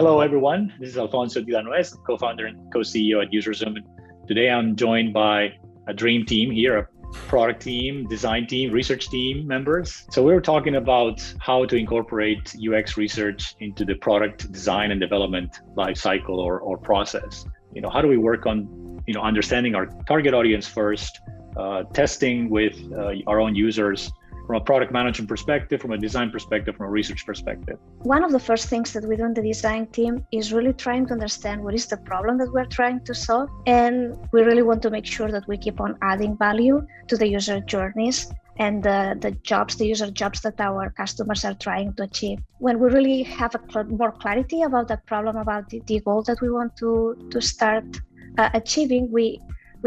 Hello, everyone. This is Alfonso Dilanoes, co-founder and co-CEO at UserZoom. Today, I'm joined by a dream team here, a product team, design team, research team members. So we're talking about how to incorporate UX research into the product design and development lifecycle or process. How do we work on, understanding our target audience first, testing with our own users, from a product management perspective, from a design perspective, from a research perspective. One of the first things that we do in the design team is really trying to understand what is the problem that we're trying to solve. And we really want to make sure that we keep on adding value to the user journeys and the user jobs that our customers are trying to achieve. When we really have more clarity about that problem, about the goal that we want to start achieving, we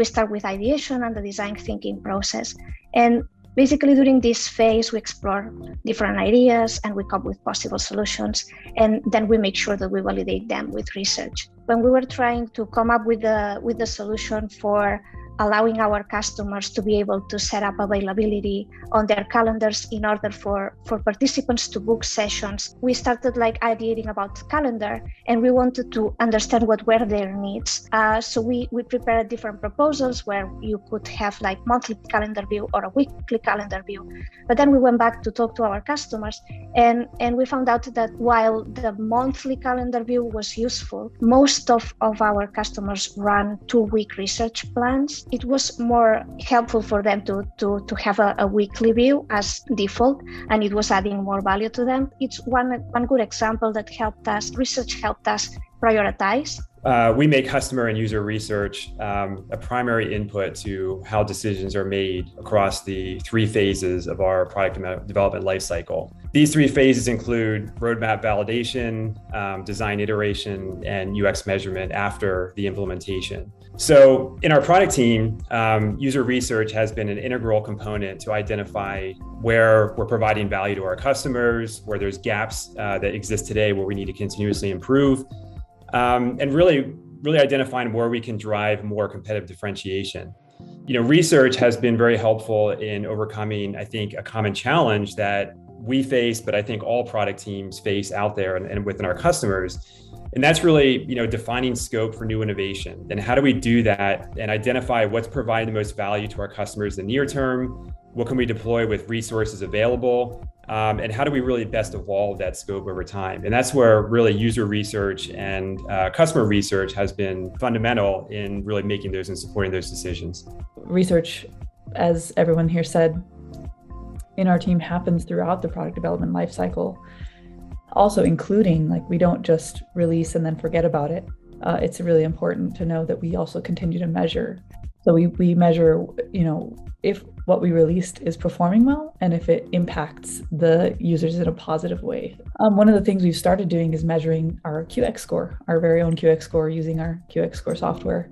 start with ideation and the design thinking process. And basically, during this phase, we explore different ideas and we come up with possible solutions. And then we make sure that we validate them with research. When we were trying to come up with the solution for allowing our customers to be able to set up availability on their calendars in order for participants to book sessions, we started ideating about calendar, and we wanted to understand what were their needs. So we prepared different proposals where you could have monthly calendar view or a weekly calendar view. But then we went back to talk to our customers, and we found out that while the monthly calendar view was useful, most of our customers run 2-week research plans. It was more helpful for them to have a weekly view as default, and it was adding more value to them. It's one good example that research helped us prioritize. We make customer and user research a primary input to how decisions are made across the 3 phases of our product development lifecycle. These 3 phases include roadmap validation, design iteration, and UX measurement after the implementation. So in our product team, user research has been an integral component to identify where we're providing value to our customers, where there's gaps that exist today where we need to continuously improve, and really identifying where we can drive more competitive differentiation. Research has been very helpful in overcoming, I think, a common challenge that we face, but I think all product teams face out there and within our customers. And that's really, defining scope for new innovation. And how do we do that and identify what's providing the most value to our customers in the near term? What can we deploy with resources available? And how do we really best evolve that scope over time? And that's where really user research and customer research has been fundamental in really making those and supporting those decisions. Research, as everyone here said, in our team happens throughout the product development lifecycle. Also including, we don't just release and then forget about it. It's really important to know that we also continue to measure. So we measure, if what we released is performing well and if it impacts the users in a positive way. One of the things we've started doing is measuring our QX score, our very own QX score, using our QX score software.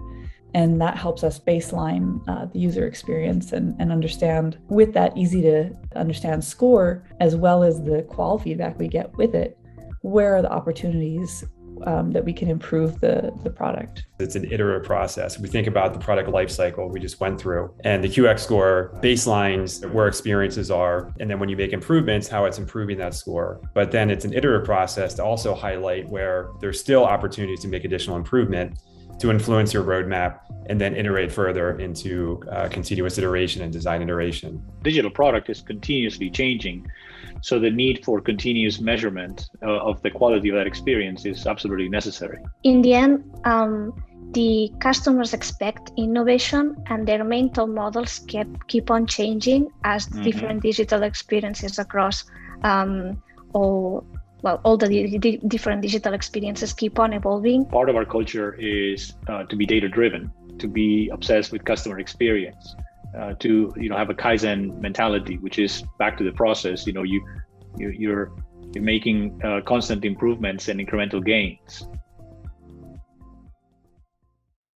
And that helps us baseline the user experience and understand, with that easy to understand score, as well as the qual feedback we get with it, where are the opportunities that we can improve the product. It's an iterative process. We think about the product lifecycle we just went through, and the QX score baselines where experiences are, and then when you make improvements, how it's improving that score. But then it's an iterative process to also highlight where there's still opportunities to make additional improvement, to influence your roadmap, and then iterate further into continuous iteration and design iteration. Digital product is continuously changing, so the need for continuous measurement of the quality of that experience is absolutely necessary. In the end, the customers expect innovation, and their mental models keep on changing as different digital experiences across all the different digital experiences keep on evolving. Part of our culture is to be data-driven, to be obsessed with customer experience, to have a Kaizen mentality, which is back to the process. You're making constant improvements and incremental gains.